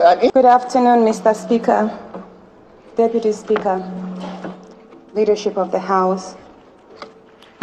Good afternoon, Mr. Speaker, Deputy Speaker, leadership of the House,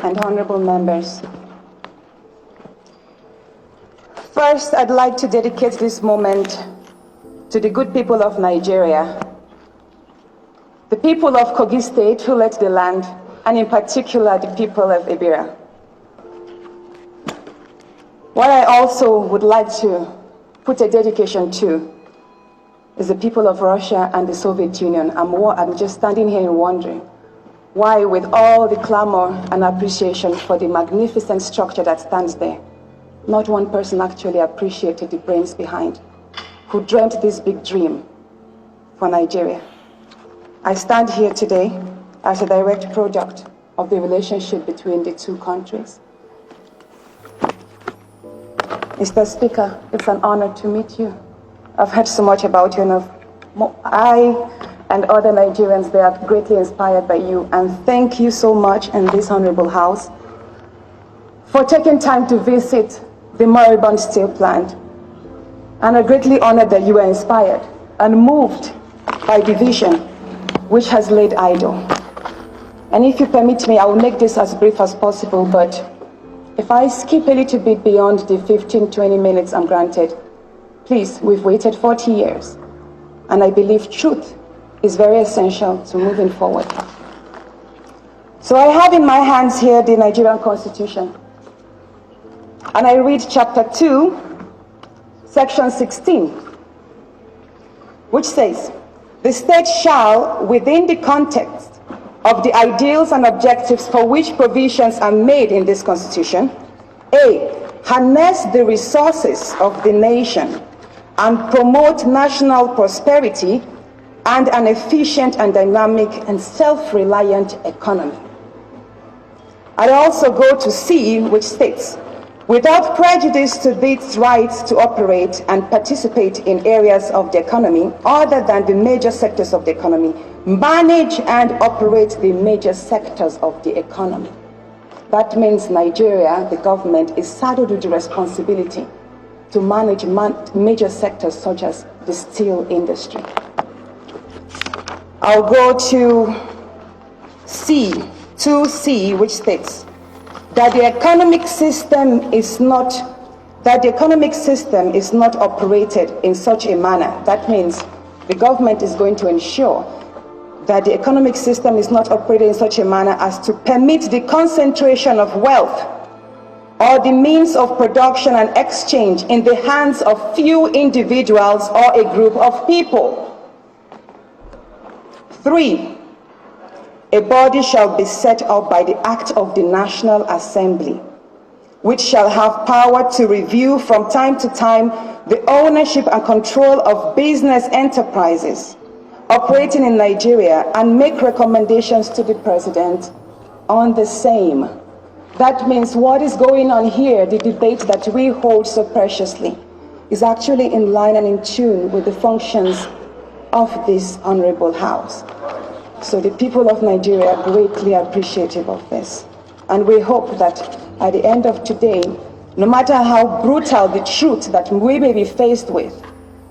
and honorable members. First, I'd like to dedicate this moment to the good people of Nigeria, the people of Kogi State who led the land, and in particular, the people of Ibira. What I also would like to put a dedication to is the people of Russia and the Soviet Union. I'm just standing here and wondering why, with all the clamor and appreciation for the magnificent structure that stands there, not one person actually appreciated the brains behind, who dreamt this big dream for Nigeria. I stand here today as a direct product of the relationship between the two countries. Mr. Speaker, it's an honor to meet you. I've heard so much about you, and I and other Nigerians, they are greatly inspired by you. And thank you so much in this honorable House for taking time to visit the moribund steel plant. And I'm greatly honored that you were inspired and moved by the vision which has laid idle. And if you permit me, I will make this as brief as possible, but if I skip a little bit beyond the 15-20 minutes I'm granted, please, we've waited 40 years, and I believe truth is very essential to moving forward. So I have in my hands here the Nigerian Constitution, and I read chapter 2, section 16, which says, "The state shall, within the context of the ideals and objectives for which provisions are made in this Constitution, A, harness the resources of the nation and promote national prosperity and an efficient and dynamic and self-reliant economy." I also go to C, which states, "Without prejudice to its rights to operate and participate in areas of the economy other than the major sectors of the economy, manage and operate the major sectors of the economy." That means Nigeria, the government, is saddled with the responsibility to manage major sectors such as the steel industry. I'll go to C, 2C, which states that the economic system is not operated in such a manner. That means the government is going to ensure that the economic system is not operated in such a manner as to permit the concentration of wealth or the means of production and exchange in the hands of few individuals or a group of people. 3, a body shall be set up by the act of the National Assembly, which shall have power to review from time to time the ownership and control of business enterprises operating in Nigeria and make recommendations to the President on the same. That means what is going on here, the debate that we hold so preciously, is actually in line and in tune with the functions of this honorable House. So the people of Nigeria are greatly appreciative of this. And we hope that at the end of today, no matter how brutal the truth that we may be faced with,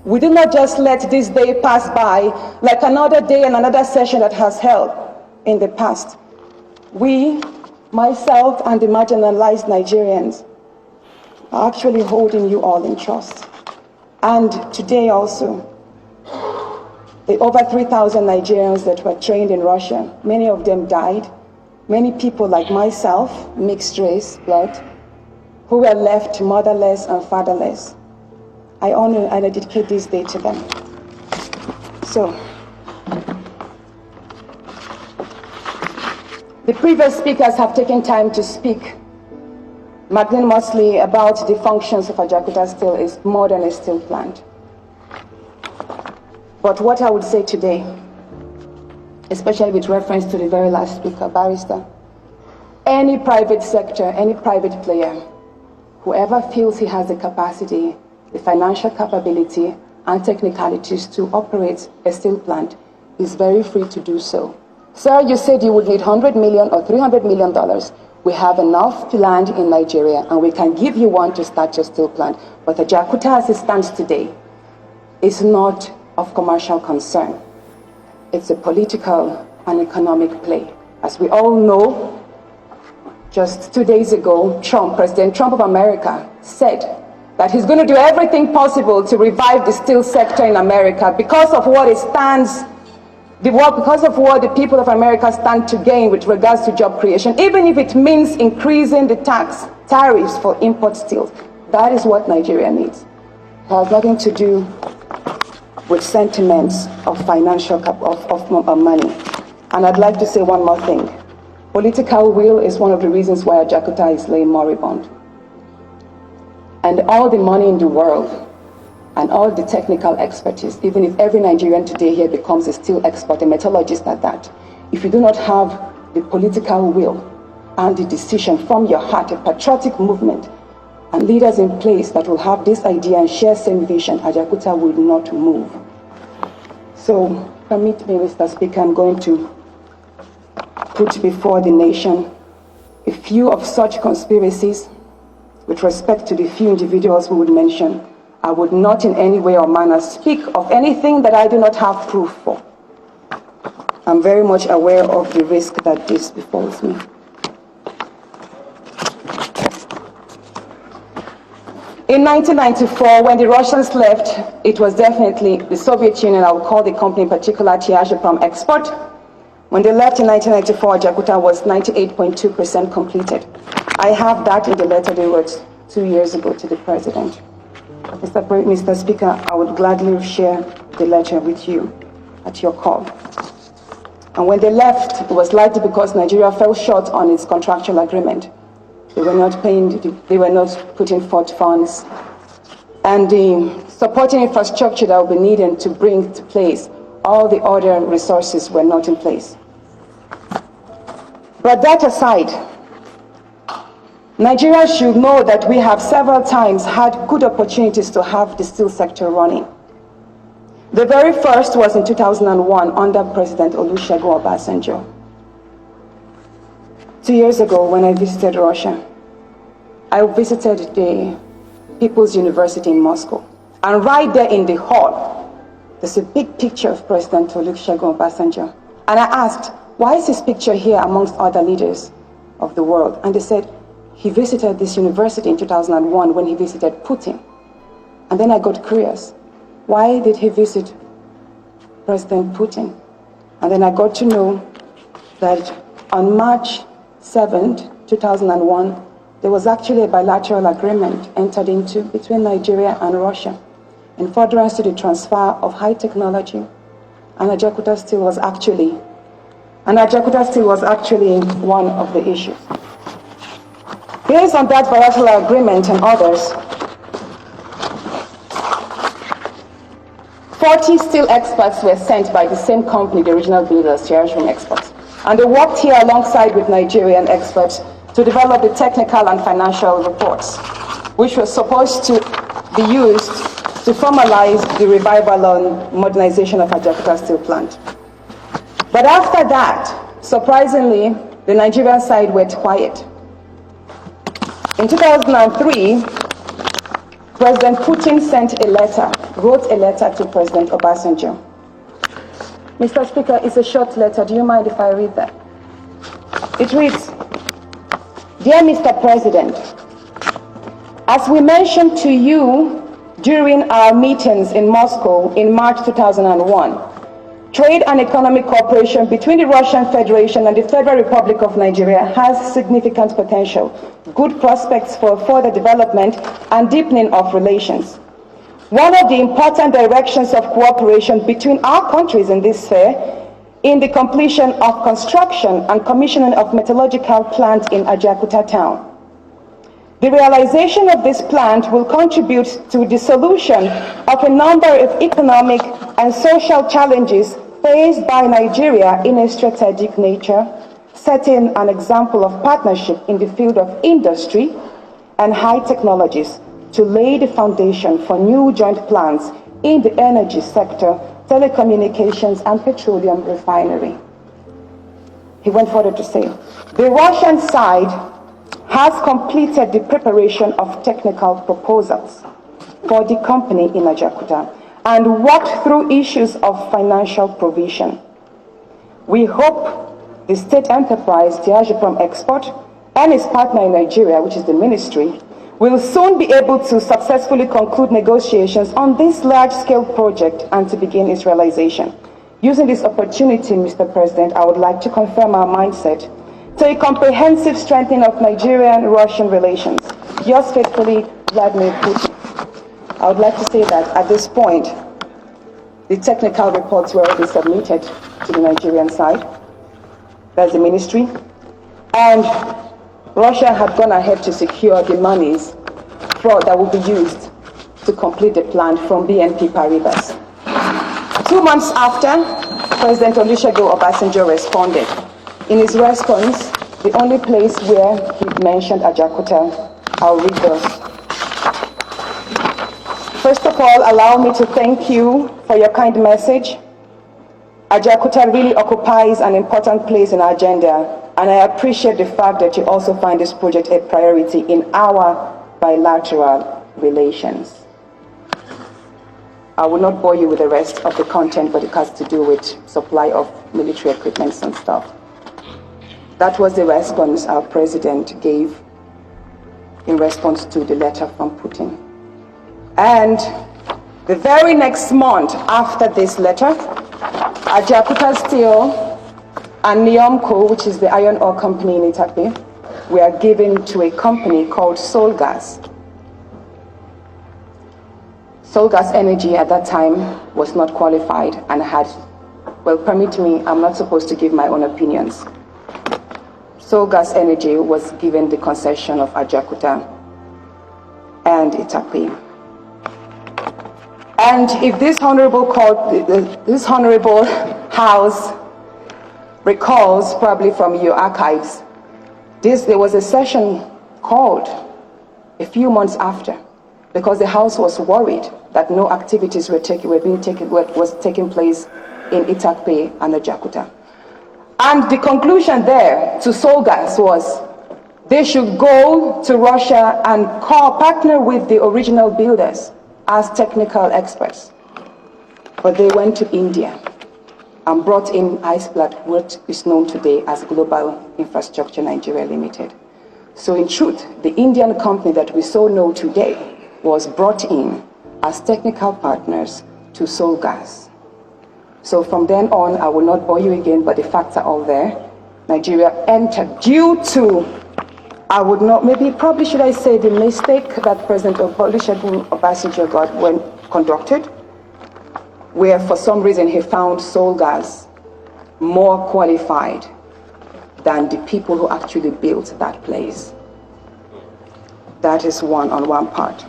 we do not just let this day pass by like another day and another session that has held in the past. We, myself and the marginalized Nigerians, are actually holding you all in trust. And today also, the over 3,000 Nigerians that were trained in Russia, many of them died. Many people like myself, mixed race, blood, who were left motherless and fatherless. I honor and I dedicate this day to them. So, the previous speakers have taken time to speak magnanimously about the functions of Ajaokuta Steel is more than a steel plant. But what I would say today, especially with reference to the very last speaker, Barrister, any private sector, any private player, whoever feels he has the capacity, the financial capability and technicalities to operate a steel plant is very free to do so. Sir, you said you would need $100 million or $300 million. We have enough land in Nigeria and we can give you one to start your steel plant. But Ajaokuta as it stands today, is not of commercial concern. It's a political and economic play. As we all know, just 2 days ago, President Trump of America, said that he's going to do everything possible to revive the steel sector in America because of what it stands, because of what the people of America stand to gain with regards to job creation, even if it means increasing the tariffs for import steel. That is what Nigeria needs. It has nothing to do with sentiments of financial of money. And I'd like to say one more thing. Political will is one of the reasons why Ajaokuta is laying moribund. And all the money in the world and all the technical expertise, even if every Nigerian today here becomes a steel expert, a metallurgist at that, if you do not have the political will and the decision from your heart, a patriotic movement, and leaders in place that will have this idea and share same vision, Ajaokuta will not move. So, permit me, Mr. Speaker, I'm going to put before the nation a few of such conspiracies. With respect to the few individuals we would mention, I would not in any way or manner speak of anything that I do not have proof for. I'm very much aware of the risk that this befalls me. In 1994, when the Russians left, it was definitely the Soviet Union, I would call the company in particular Tiazheprom Export. When they left in 1994, Ajaokuta was 98.2% completed. I have that in the letter they wrote 2 years ago to the President. Mr. Speaker, I would gladly share the letter with you at your call. And when they left, it was likely because Nigeria fell short on its contractual agreement. They were not paying, they were not putting forth funds. And the supporting infrastructure that would be needed to bring to place all the other resources were not in place. But that aside, Nigeria should know that we have several times had good opportunities to have the steel sector running. The very first was in 2001 under President Olusegun Obasanjo. 2 years ago when I visited Russia, I visited the People's University in Moscow. And right there in the hall, there's a big picture of President Olusegun Obasanjo. And I asked, why is his picture here amongst other leaders of the world? And they said, he visited this university in 2001 when he visited Putin. And then I got curious. Why did he visit President Putin? And then I got to know that on March 7th, 2001, there was actually a bilateral agreement entered into between Nigeria and Russia in furtherance to the transfer of high technology. And Ajaokuta Steel was actually one of the issues. Based on that bilateral agreement and others, 40 steel experts were sent by the same company, the original builders, Tiazheprom Exports. And they worked here alongside with Nigerian experts to develop the technical and financial reports, which were supposed to be used to formalize the revival and modernization of Ajaokuta Steel Plant. But after that, surprisingly, the Nigerian side went quiet. In 2003, President Putin wrote a letter to President Obasanjo. Mr. Speaker, it's a short letter. Do you mind if I read that? It reads, Dear Mr. President, as we mentioned to you during our meetings in Moscow in March 2001, trade and economic cooperation between the Russian Federation and the Federal Republic of Nigeria has significant potential, good prospects for further development and deepening of relations. One of the important directions of cooperation between our countries in this sphere in the completion of construction and commissioning of metallurgical plant in Ajaokuta town. The realization of this plant will contribute to the solution of a number of economic and social challenges faced by Nigeria in a strategic nature, setting an example of partnership in the field of industry and high technologies to lay the foundation for new joint plants in the energy sector, telecommunications, and petroleum refinery. He went further to say, the Russian side has completed the preparation of technical proposals for the company in Ajaokuta, and worked through issues of financial provision. We hope the state enterprise, Diageo Export, and its partner in Nigeria, which is the ministry, will soon be able to successfully conclude negotiations on this large-scale project and to begin its realization. Using this opportunity, Mr. President, I would like to confirm our mindset to a comprehensive strengthening of Nigerian-Russian relations. Yours faithfully, Vladimir Putin. I would like to say that at this point, the technical reports were already submitted to the Nigerian side. That's the ministry. And Russia had gone ahead to secure the monies that will be used to complete the plan from BNP Paribas. 2 months after, President Olusegun Obasanjo responded. In his response, the only place where he mentioned Ajaokuta, I'll read those. First of all, allow me to thank you for your kind message. Ajaokuta really occupies an important place in our agenda, and I appreciate the fact that you also find this project a priority in our bilateral relations. I will not bore you with the rest of the content, but it has to do with supply of military equipment and stuff. That was the response our president gave in response to the letter from Putin. And the very next month after this letter, Ajaokuta Steel and Niomco, which is the iron ore company in Itape, were given to a company called Solgas. Solgas Energy at that time was not qualified and had, well, permit me, I'm not supposed to give my own opinions. Solgas Energy was given the concession of Ajaokuta and Itape. And if this honorable House recalls, probably from your archives, there was a session called a few months after, because the House was worried that no activities was taking place in Itape and Ajaokuta. And the conclusion there to Solgas was they should go to Russia and partner with the original builders as technical experts. But they went to India and brought in Iceblood, what is known today as Global Infrastructure Nigeria Limited. So in truth, the Indian company that we so know today was brought in as technical partners to Solgas. So from then on, I will not bore you again, but the facts are all there. Nigeria entered due to, probably should I say the mistake that President Olusegun Obasanjo got when conducted, where for some reason he found Solgas more qualified than the people who actually built that place. That is on one part.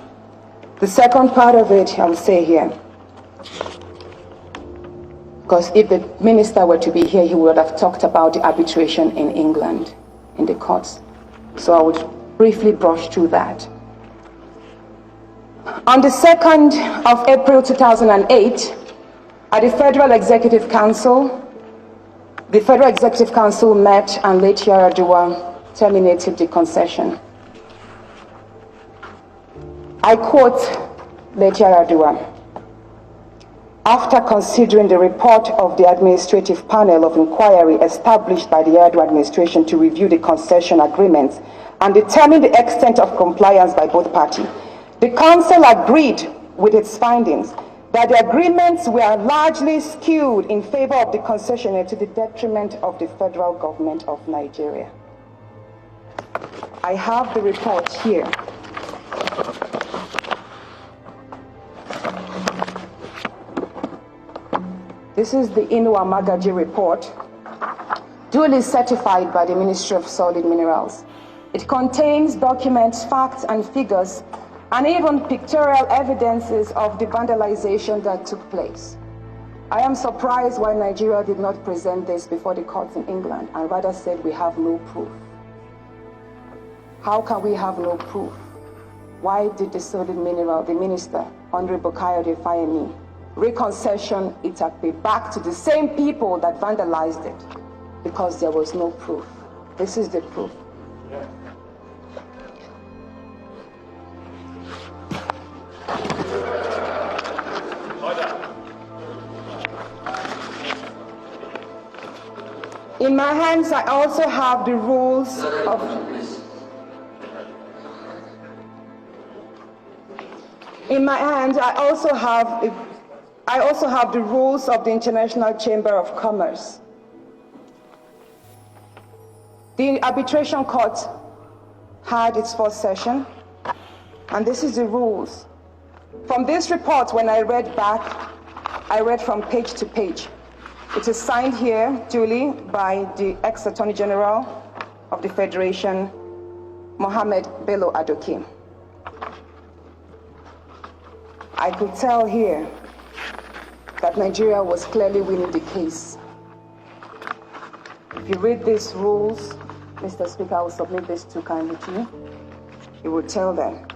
The second part of it, I will say here, because if the minister were to be here, he would have talked about the arbitration in England, in the courts. So I would briefly brush through that. On the 2nd of April 2008, at the Federal Executive Council met and late Yar'Adua terminated the concession. I quote late Yar'Adua: "After considering the report of the administrative panel of inquiry established by the Yar'Adua administration to review the concession agreements and determine the extent of compliance by both parties, the Council agreed with its findings that the agreements were largely skewed in favor of the concessionaire to the detriment of the federal government of Nigeria." I have the report here. This is the Inuwa Magaji report, duly certified by the Ministry of Solid Minerals. It contains documents, facts, and figures, and even pictorial evidences of the vandalization that took place. I am surprised why Nigeria did not present this before the courts in England and rather said we have no proof. How can we have no proof? Why did the Solid Mineral, the minister, Honorable Kayode Fayemi, reconcession Itape back to the same people that vandalized it? Because there was no proof. This is the proof. In my hands, I also have the rules of... In my hands, I also have the rules of the International Chamber of Commerce. The arbitration court had its first session, and this is the rules. From this report, when I read back, I read from page to page. It is signed here duly by the ex-Attorney General of the Federation, Mohammed Bello Adoke. I could tell here that Nigeria was clearly winning the case. If you read these rules, Mr. Speaker, I will submit this to kindly to you. You will tell them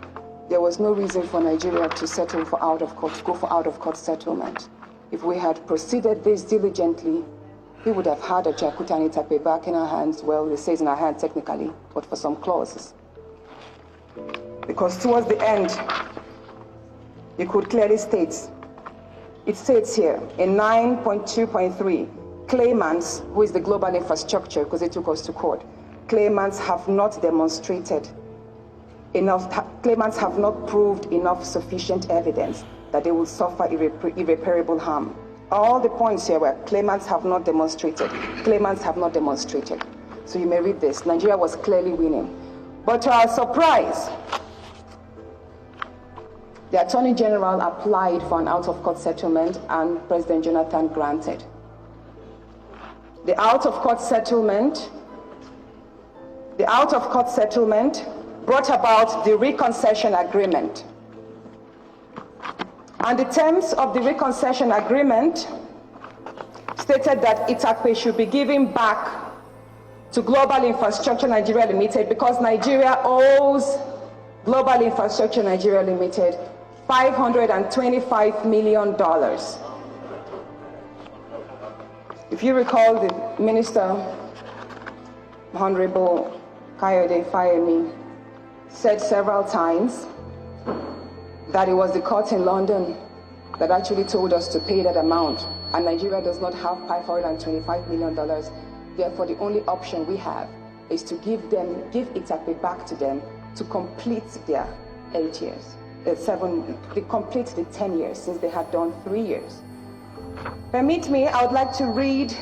there was no reason for Nigeria to settle for go for out-of-court settlement. If we had proceeded this diligently, we would have had a Jakarta and Itape back in our hands. Well, it says in our hands technically, but for some clauses. Because towards the end, you could clearly state, it states here in 9.2.3, claimants, who is the global infrastructure, because it took us to court, claimants have not demonstrated enough, claimants have not proved enough sufficient evidence that they will suffer irreparable harm. All the points here were claimants have not demonstrated, claimants have not demonstrated. So you may read this. Nigeria was clearly winning. But to our surprise, the Attorney General applied for an out-of-court settlement and President Jonathan granted. The out-of-court settlement brought about the reconcession agreement. And the terms of the reconcession agreement stated that Itape should be given back to Global Infrastructure Nigeria Limited because Nigeria owes Global Infrastructure Nigeria Limited $525 million. If you recall, the Minister, Honorable Kayode Fayemi, said several times that it was the court in London that actually told us to pay that amount, and Nigeria does not have $525 million. Therefore, the only option we have is to give Itape back to them to complete their 8 years. They complete the 10 years since they had done 3 years. Permit me, I would like to read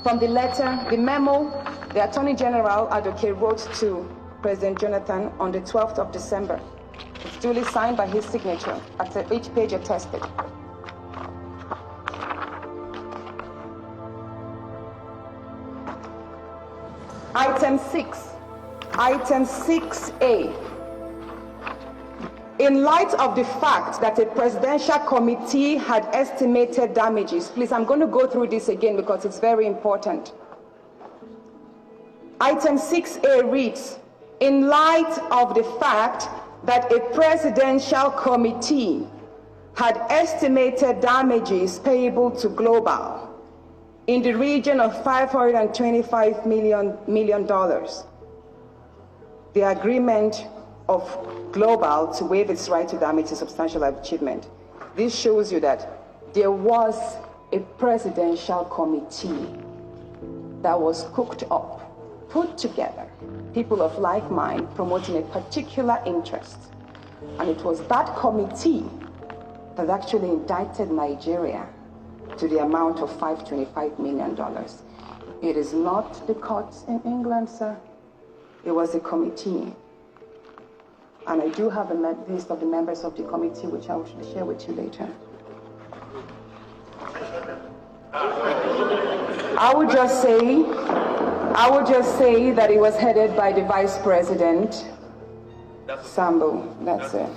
from the letter, the memo the Attorney General Adoke wrote to President Jonathan on the 12th of December. It's duly signed by his signature, at each page attested. Item 6A. In light of the fact that a presidential committee had estimated damages, please, I'm going to go through this again because it's very important. Item 6A reads, in light of the fact that a presidential committee had estimated damages payable to Global in the region of $525 million, the agreement of Global to waive its right to damage a substantial achievement. This shows you that there was a presidential committee that was cooked up, put together, people of like mind promoting a particular interest. And it was that committee that actually indicted Nigeria to the amount of $525 million. It is not the courts in England, sir. It was a committee. And I do have a list of the members of the committee, which I will share with you later. I would just say that it was headed by the Vice President, Sambo. That's it.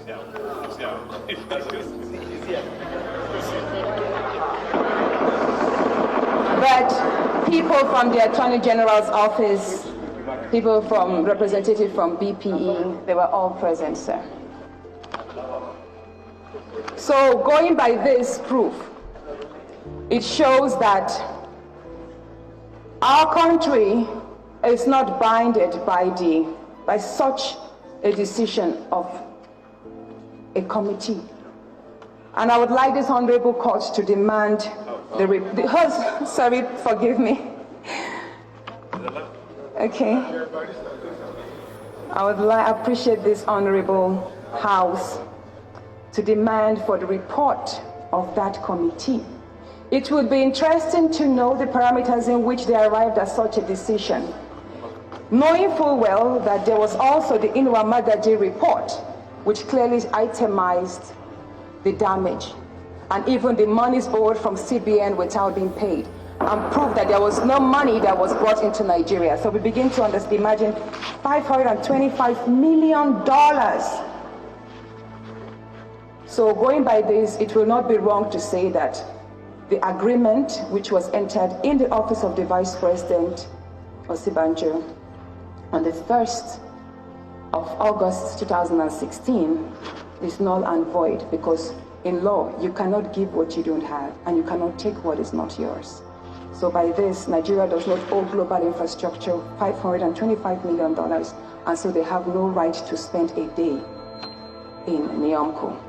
But people from the Attorney General's office, people from representative from BPE, they were all present, sir. So going by this proof, it shows that our country is not bounded by such a decision of a committee. And I would like this honorable court to demand sorry, forgive me. Okay. I would appreciate this honorable House to demand for the report of that committee. It would be interesting to know the parameters in which they arrived at such a decision, knowing full well that there was also the Inwa Magaji report, which clearly itemized the damage and even the monies borrowed from CBN without being paid, and proved that there was no money that was brought into Nigeria. So we begin to imagine $525 million. So going by this, it will not be wrong to say that the agreement which was entered in the office of the Vice President, Osibanjo, on the 1st of August 2016 is null and void, because in law, you cannot give what you don't have, and you cannot take what is not yours. So by this, Nigeria does not owe global infrastructure $525 million, and so they have no right to spend a day in Niamco.